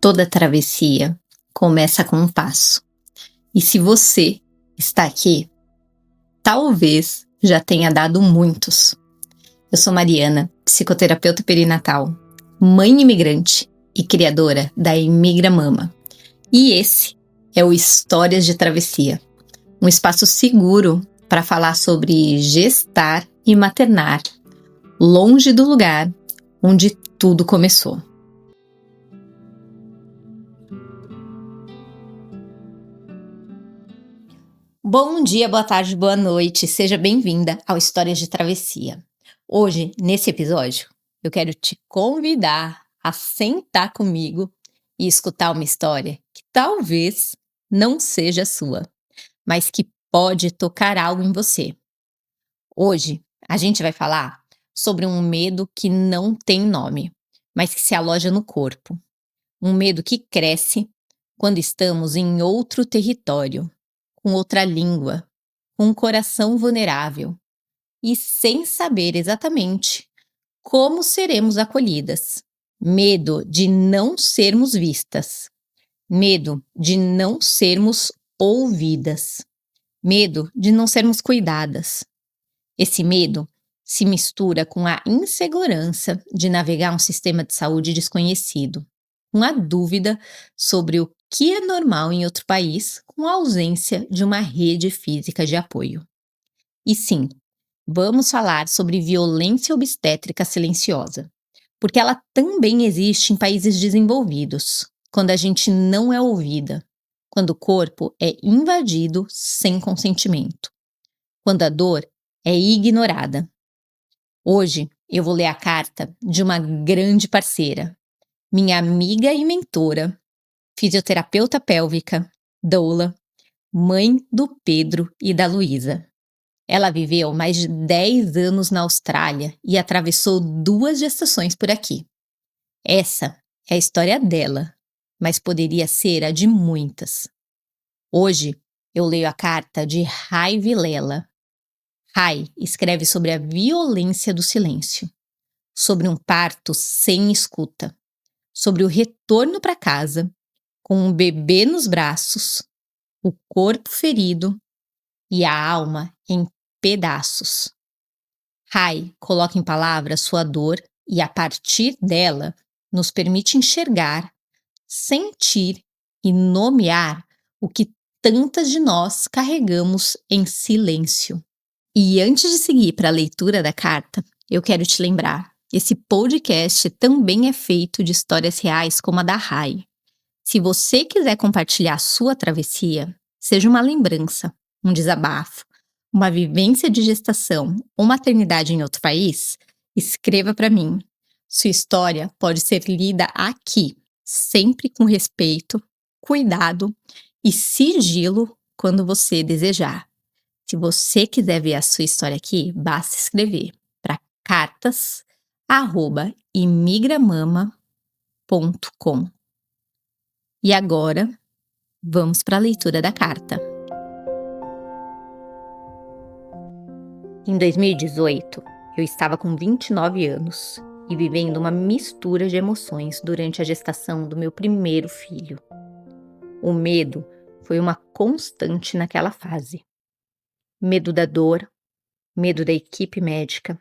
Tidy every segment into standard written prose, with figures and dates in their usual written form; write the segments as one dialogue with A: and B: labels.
A: Toda travessia começa com um passo. E se você está aqui, talvez já tenha dado muitos. Eu sou Mariana, psicoterapeuta perinatal, mãe imigrante e criadora da Imigra Mama. E esse é o Histórias de Travessia, um espaço seguro para falar sobre gestar e maternar, longe do lugar onde tudo começou. Bom dia, boa tarde, boa noite, seja bem-vinda ao Histórias de Travessia. Hoje, nesse episódio, eu quero te convidar a sentar comigo e escutar uma história que talvez não seja sua, mas que pode tocar algo em você. Hoje, a gente vai falar sobre um medo que não tem nome, mas que se aloja no corpo. Um medo que cresce quando estamos em outro território, com outra língua, com um coração vulnerável e sem saber exatamente como seremos acolhidas. Medo de não sermos vistas. Medo de não sermos ouvidas. Medo de não sermos cuidadas. Esse medo se mistura com a insegurança de navegar um sistema de saúde desconhecido, com a dúvida sobre o que é normal em outro país, com a ausência de uma rede física de apoio. E sim, vamos falar sobre violência obstétrica silenciosa, porque ela também existe em países desenvolvidos, quando a gente não é ouvida, quando o corpo é invadido sem consentimento, quando a dor é ignorada. Hoje eu vou ler a carta de uma grande parceira, minha amiga e mentora, fisioterapeuta pélvica, doula, mãe do Pedro e da Luísa. Ela viveu mais de 10 anos na Austrália e atravessou 2 gestações por aqui. Essa é a história dela, mas poderia ser a de muitas. Hoje eu leio a carta de Rai Vilela. Rai escreve sobre a violência do silêncio, sobre um parto sem escuta, sobre o retorno para casa, com um bebê nos braços, o corpo ferido e a alma em pedaços. Rai coloca em palavras sua dor e, a partir dela, nos permite enxergar, sentir e nomear o que tantas de nós carregamos em silêncio. E antes de seguir para a leitura da carta, eu quero te lembrar, esse podcast também é feito de histórias reais como a da Rai. Se você quiser compartilhar a sua travessia, seja uma lembrança, um desabafo, uma vivência de gestação ou maternidade em outro país, escreva para mim. Sua história pode ser lida aqui, sempre com respeito, cuidado e sigilo quando você desejar. Se você quiser ver a sua história aqui, basta escrever para cartas@imigramama.com. E agora, vamos para a leitura da carta. Em 2018, eu estava com 29 anos e vivendo uma mistura de emoções durante a gestação do meu primeiro filho. O medo foi uma constante naquela fase. Medo da dor, medo da equipe médica,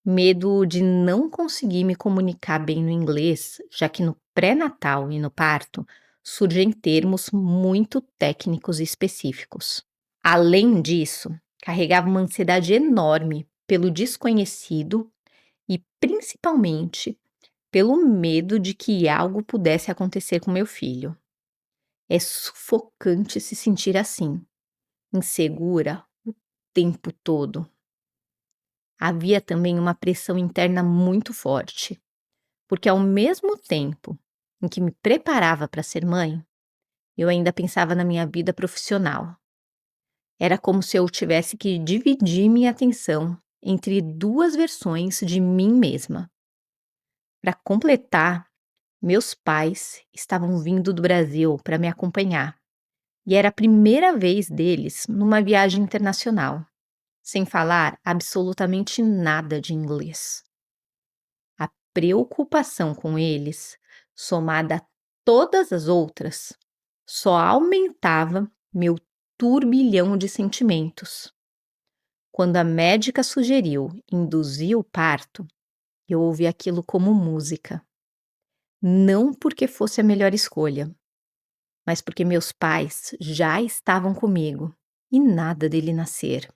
A: medo de não conseguir me comunicar bem no inglês, já que no pré-natal e no parto surgem termos muito técnicos e específicos. Além disso, carregava uma ansiedade enorme pelo desconhecido e principalmente pelo medo de que algo pudesse acontecer com meu filho. É sufocante se sentir assim, insegura o tempo todo. Havia também uma pressão interna muito forte, porque ao mesmo tempo em que me preparava para ser mãe, eu ainda pensava na minha vida profissional. Era como se eu tivesse que dividir minha atenção entre 2 versões de mim mesma. Para completar, meus pais estavam vindo do Brasil para me acompanhar, e era a primeira vez deles numa viagem internacional, sem falar absolutamente nada de inglês. A preocupação com eles, somada a todas as outras, só aumentava meu turbilhão de sentimentos. Quando a médica sugeriu induzir o parto, eu ouvi aquilo como música. Não porque fosse a melhor escolha, mas porque meus pais já estavam comigo e nada dele nascer.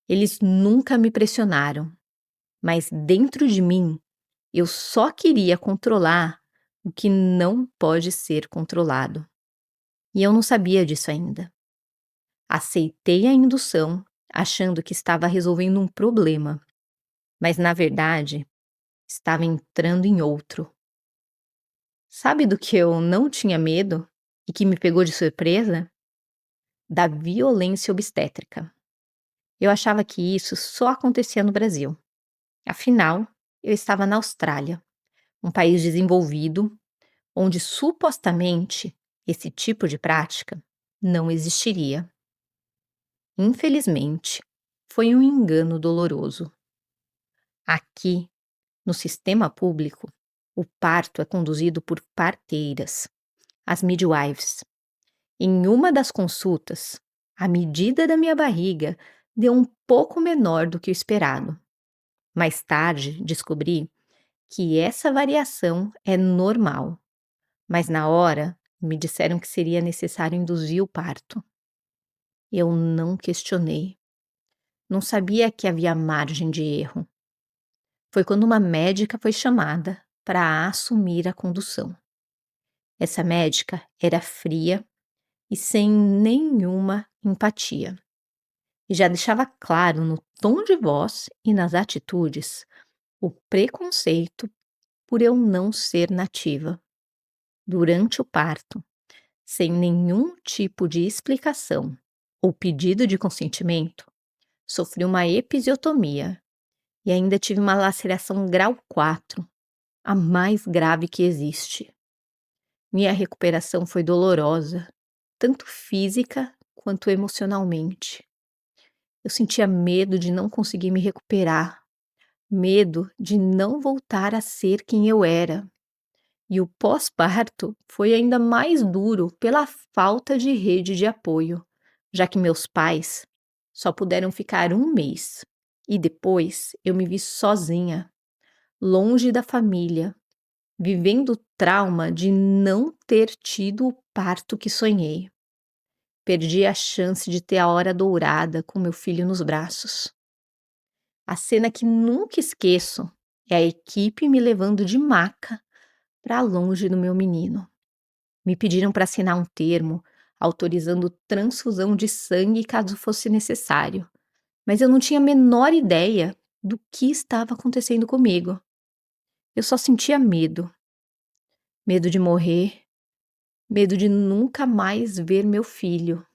A: Eles nunca me pressionaram, mas dentro de mim eu só queria controlar o que não pode ser controlado. E eu não sabia disso ainda. Aceitei a indução, achando que estava resolvendo um problema, mas na verdade estava entrando em outro. Sabe do que eu não tinha medo e que me pegou de surpresa? Da violência obstétrica. Eu achava que isso só acontecia no Brasil. Afinal, eu estava na Austrália, um país desenvolvido, onde supostamente esse tipo de prática não existiria. Infelizmente, foi um engano doloroso. Aqui, no sistema público, o parto é conduzido por parteiras, as midwives. Em uma das consultas, a medida da minha barriga deu um pouco menor do que o esperado. Mais tarde, descobri que essa variação é normal, mas na hora me disseram que seria necessário induzir o parto. Eu não questionei. Não sabia que havia margem de erro. Foi quando uma médica foi chamada para assumir a condução. Essa médica era fria e sem nenhuma empatia. E já deixava claro no tom de voz e nas atitudes o preconceito por eu não ser nativa. Durante o parto, sem nenhum tipo de explicação ou pedido de consentimento, sofri uma episiotomia e ainda tive uma laceração grau 4, a mais grave que existe. Minha recuperação foi dolorosa, tanto física quanto emocionalmente. Eu sentia medo de não conseguir me recuperar, medo de não voltar a ser quem eu era. E o pós-parto foi ainda mais duro pela falta de rede de apoio, já que meus pais só puderam ficar um mês. E depois eu me vi sozinha, longe da família, vivendo o trauma de não ter tido o parto que sonhei. Perdi a chance de ter a hora dourada com meu filho nos braços. A cena que nunca esqueço é a equipe me levando de maca para longe do meu menino. Me pediram para assinar um termo autorizando transfusão de sangue caso fosse necessário, mas eu não tinha a menor ideia do que estava acontecendo comigo. Eu só sentia medo. Medo de morrer, medo de nunca mais ver meu filho.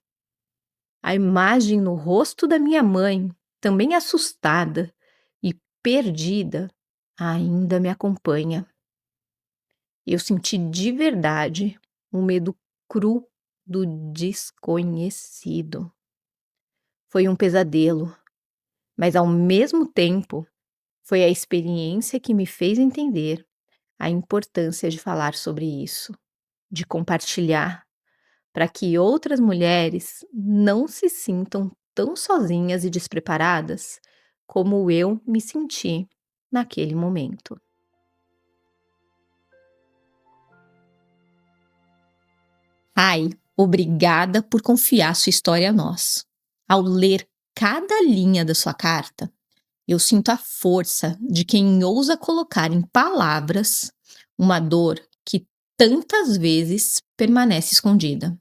A: A imagem no rosto da minha mãe, também assustada e perdida, ainda me acompanha. Eu senti de verdade um medo cru do desconhecido. Foi um pesadelo, mas ao mesmo tempo foi a experiência que me fez entender a importância de falar sobre isso, de compartilhar, para que outras mulheres não se sintam tão sozinhas e despreparadas como eu me senti naquele momento. Ai, obrigada por confiar sua história a nós. Ao ler cada linha da sua carta, eu sinto a força de quem ousa colocar em palavras uma dor que tantas vezes permanece escondida.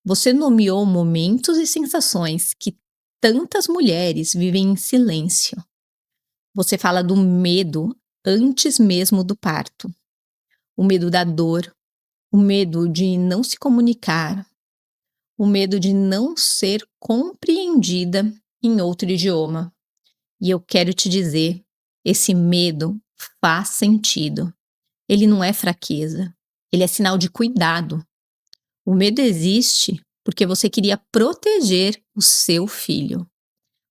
A: Você nomeou momentos e sensações que tantas mulheres vivem em silêncio. Você fala do medo antes mesmo do parto, o medo da dor, o medo de não se comunicar, o medo de não ser compreendida em outro idioma. E eu quero te dizer, esse medo faz sentido. Ele não é fraqueza, ele é sinal de cuidado. O medo existe porque você queria proteger o seu filho,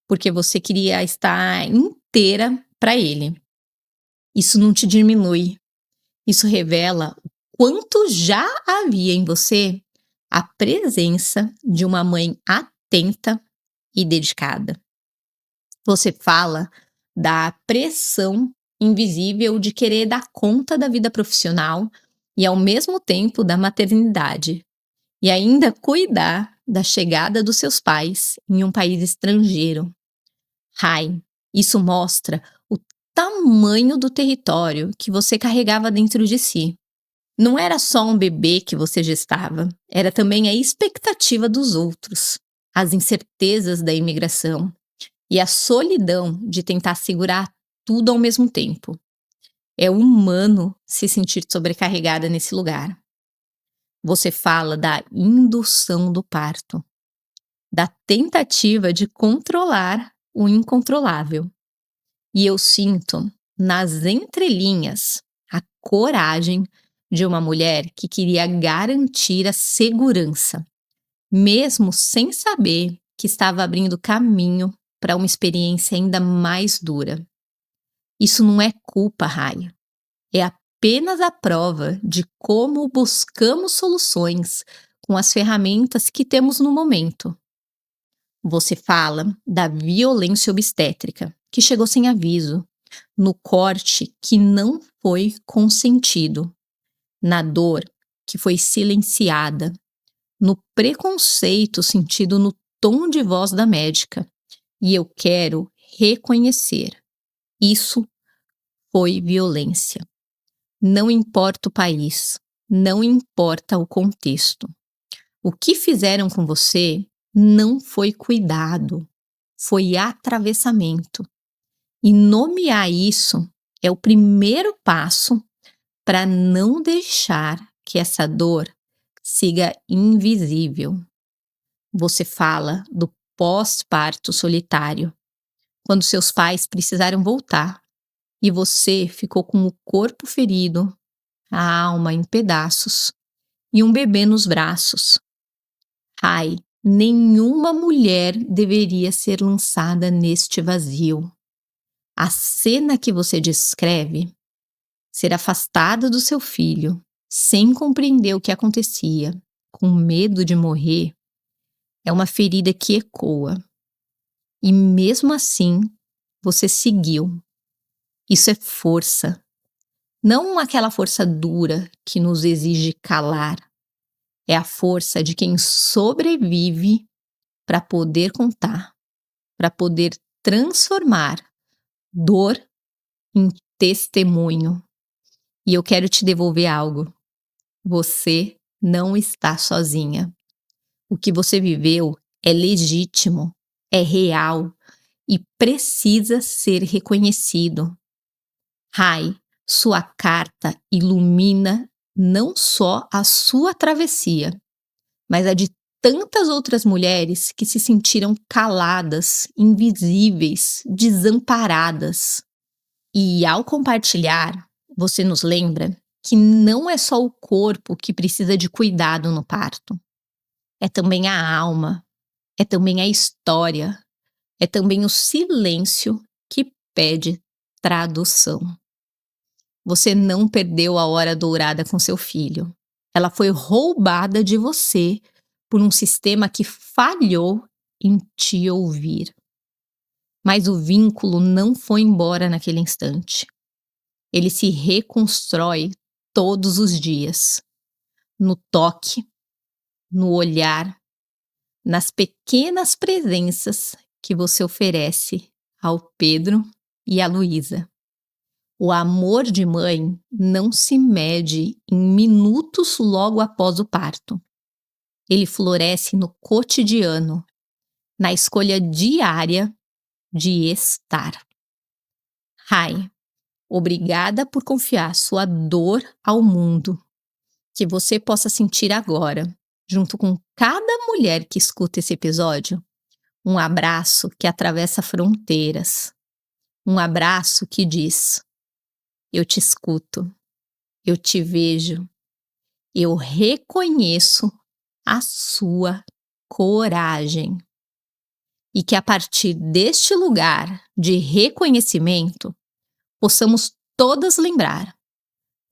A: porque você queria estar inteira para ele. Isso não te diminui, isso revela o quanto já havia em você a presença de uma mãe atenta e dedicada. Você fala da pressão invisível de querer dar conta da vida profissional e, ao mesmo tempo, da maternidade, e ainda cuidar da chegada dos seus pais em um país estrangeiro. Rai, isso mostra o tamanho do território que você carregava dentro de si. Não era só um bebê que você gestava, era também a expectativa dos outros, as incertezas da imigração e a solidão de tentar segurar tudo ao mesmo tempo. É humano se sentir sobrecarregada nesse lugar. Você fala da indução do parto, da tentativa de controlar o incontrolável. E eu sinto, nas entrelinhas, a coragem de uma mulher que queria garantir a segurança, mesmo sem saber que estava abrindo caminho para uma experiência ainda mais dura. Isso não é culpa, Raia. É apenas a prova de como buscamos soluções com as ferramentas que temos no momento. Você fala da violência obstétrica, que chegou sem aviso, no corte que não foi consentido, na dor que foi silenciada, no preconceito sentido no tom de voz da médica. E eu quero reconhecer: isso foi violência. Não importa o país, não importa o contexto. O que fizeram com você não foi cuidado, foi atravessamento. E nomear isso é o primeiro passo para não deixar que essa dor siga invisível. Você fala do pós-parto solitário, quando seus pais precisaram voltar e você ficou com o corpo ferido, a alma em pedaços e um bebê nos braços. Ai, nenhuma mulher deveria ser lançada neste vazio. A cena que você descreve, ser afastada do seu filho, sem compreender o que acontecia, com medo de morrer, é uma ferida que ecoa. E mesmo assim, você seguiu. Isso é força. Não aquela força dura que nos exige calar. É a força de quem sobrevive para poder contar, para poder transformar dor em testemunho. E eu quero te devolver algo. Você não está sozinha. O que você viveu é legítimo, é real e precisa ser reconhecido. Rai, sua carta ilumina não só a sua travessia, mas a de tantas outras mulheres que se sentiram caladas, invisíveis, desamparadas. E ao compartilhar, você nos lembra que não é só o corpo que precisa de cuidado no parto. É também a alma, é também a história, é também o silêncio que pede tradução. Você não perdeu a hora dourada com seu filho. Ela foi roubada de você por um sistema que falhou em te ouvir. Mas o vínculo não foi embora naquele instante. Ele se reconstrói todos os dias. No toque, no olhar, nas pequenas presenças que você oferece ao Pedro e à Luísa. O amor de mãe não se mede em minutos logo após o parto. Ele floresce no cotidiano, na escolha diária de estar. Rai, obrigada por confiar sua dor ao mundo. Que você possa sentir agora, junto com cada mulher que escuta esse episódio, um abraço que atravessa fronteiras. Um abraço que diz: eu te escuto, eu te vejo, eu reconheço a sua coragem. E que a partir deste lugar de reconhecimento, possamos todas lembrar: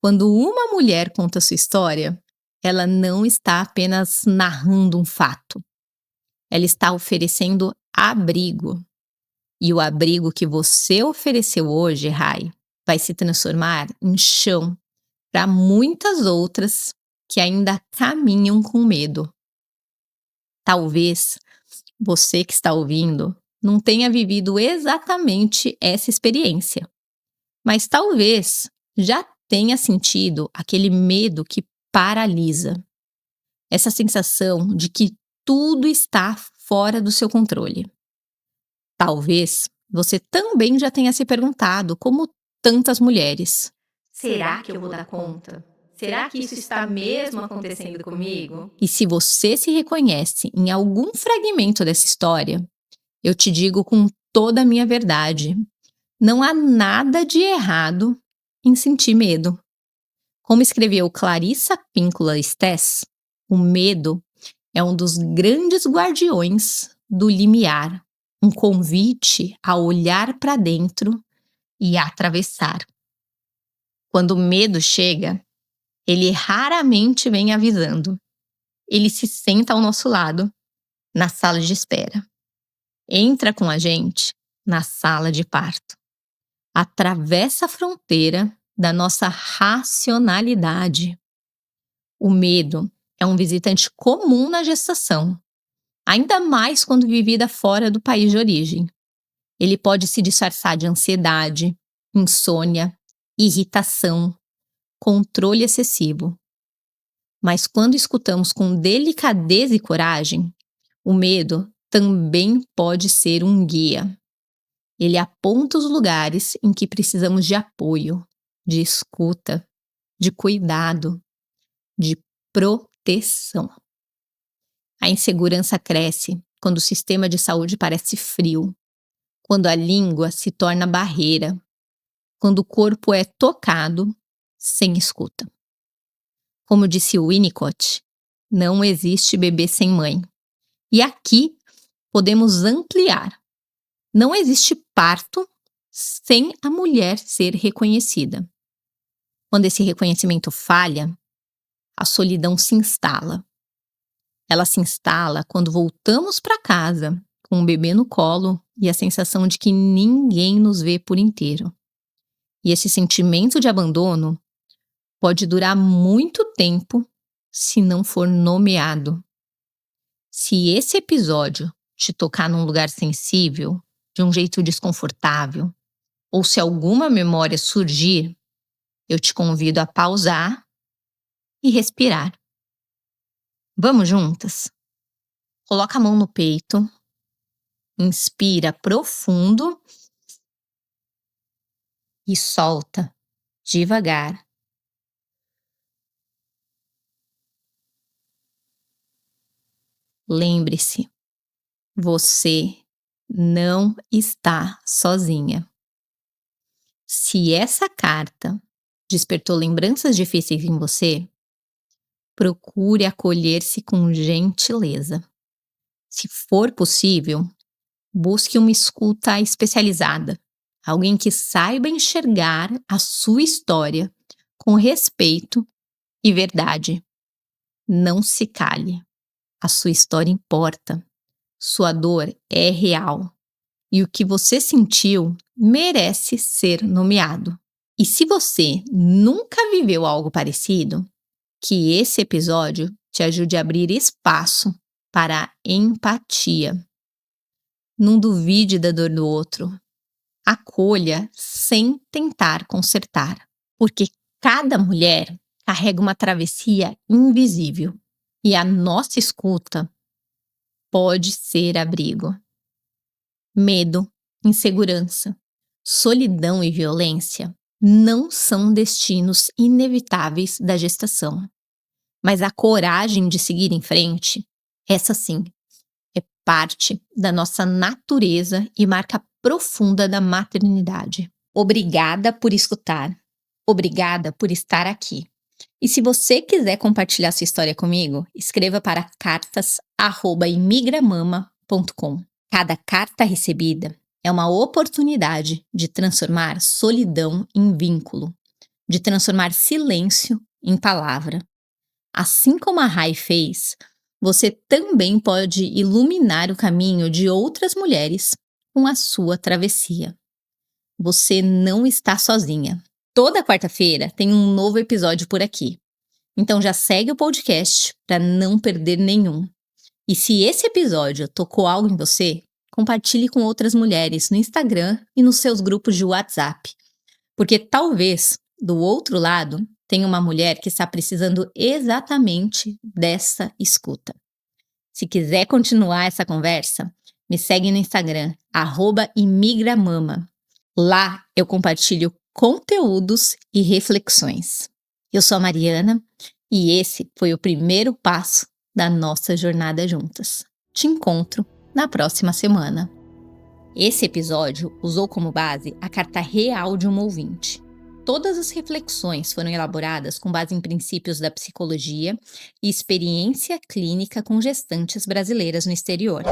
A: Quando uma mulher conta sua história, ela não está apenas narrando um fato. Ela está oferecendo abrigo. E o abrigo que você ofereceu hoje, Rai, vai se transformar em chão para muitas outras que ainda caminham com medo. Talvez você que está ouvindo não tenha vivido exatamente essa experiência, mas talvez já tenha sentido aquele medo que paralisa, essa sensação de que tudo está fora do seu controle. Talvez você também já tenha se perguntado, como tantas mulheres: será que eu vou dar conta? Será que isso está mesmo acontecendo comigo? E se você se reconhece em algum fragmento dessa história, eu te digo com toda a minha verdade: não há nada de errado em sentir medo. Como escreveu Clarissa Pinkola Estés, o medo é um dos grandes guardiões do limiar, um convite a olhar para dentro e a atravessar. Quando o medo chega, ele raramente vem avisando. Ele se senta ao nosso lado, na sala de espera. Entra com a gente na sala de parto. Atravessa a fronteira da nossa racionalidade. O medo é um visitante comum na gestação, ainda mais quando vivida fora do país de origem. Ele pode se disfarçar de ansiedade, insônia, irritação, controle excessivo. Mas quando escutamos com delicadeza e coragem, o medo também pode ser um guia. Ele aponta os lugares em que precisamos de apoio, de escuta, de cuidado, de proteção. A insegurança cresce quando o sistema de saúde parece frio, quando a língua se torna barreira, quando o corpo é tocado sem escuta. Como disse Winnicott, não existe bebê sem mãe. E aqui podemos ampliar. Não existe parto sem a mulher ser reconhecida. Quando esse reconhecimento falha, a solidão se instala. Ela se instala quando voltamos para casa com um bebê no colo e a sensação de que ninguém nos vê por inteiro. E esse sentimento de abandono pode durar muito tempo se não for nomeado. Se esse episódio te tocar num lugar sensível, de um jeito desconfortável, ou se alguma memória surgir, eu te convido a pausar e respirar. Vamos juntas? Coloca a mão no peito, inspira profundo e solta devagar. Lembre-se, você não está sozinha. Se essa carta despertou lembranças difíceis em você, procure acolher-se com gentileza. Se for possível, busque uma escuta especializada, alguém que saiba enxergar a sua história com respeito e verdade. Não se cale. A sua história importa. Sua dor é real. E o que você sentiu merece ser nomeado. E se você nunca viveu algo parecido, que esse episódio te ajude a abrir espaço para a empatia. Não duvide da dor do outro. Acolha sem tentar consertar. Porque cada mulher carrega uma travessia invisível. E a nossa escuta pode ser abrigo. Medo, insegurança, solidão e violência não são destinos inevitáveis da gestação. Mas a coragem de seguir em frente, essa sim, é parte da nossa natureza e marca profunda da maternidade. Obrigada por escutar. Obrigada por estar aqui. E se você quiser compartilhar sua história comigo, escreva para cartas@imigramama.com. Cada carta recebida é uma oportunidade de transformar solidão em vínculo, de transformar silêncio em palavra. Assim como a Rai fez, você também pode iluminar o caminho de outras mulheres com a sua travessia. Você não está sozinha. Toda quarta-feira tem um novo episódio por aqui. Então já segue o podcast para não perder nenhum. E se esse episódio tocou algo em você, compartilhe com outras mulheres no Instagram e nos seus grupos de WhatsApp. Porque talvez, do outro lado, tenha uma mulher que está precisando exatamente dessa escuta. Se quiser continuar essa conversa, me segue no Instagram, @imigramama. Lá eu compartilho conteúdos e reflexões. Eu sou a Mariana e esse foi o primeiro passo da nossa jornada juntas. Te encontro na próxima semana. Esse episódio usou como base a carta real de uma ouvinte. Todas as reflexões foram elaboradas com base em princípios da psicologia e experiência clínica com gestantes brasileiras no exterior.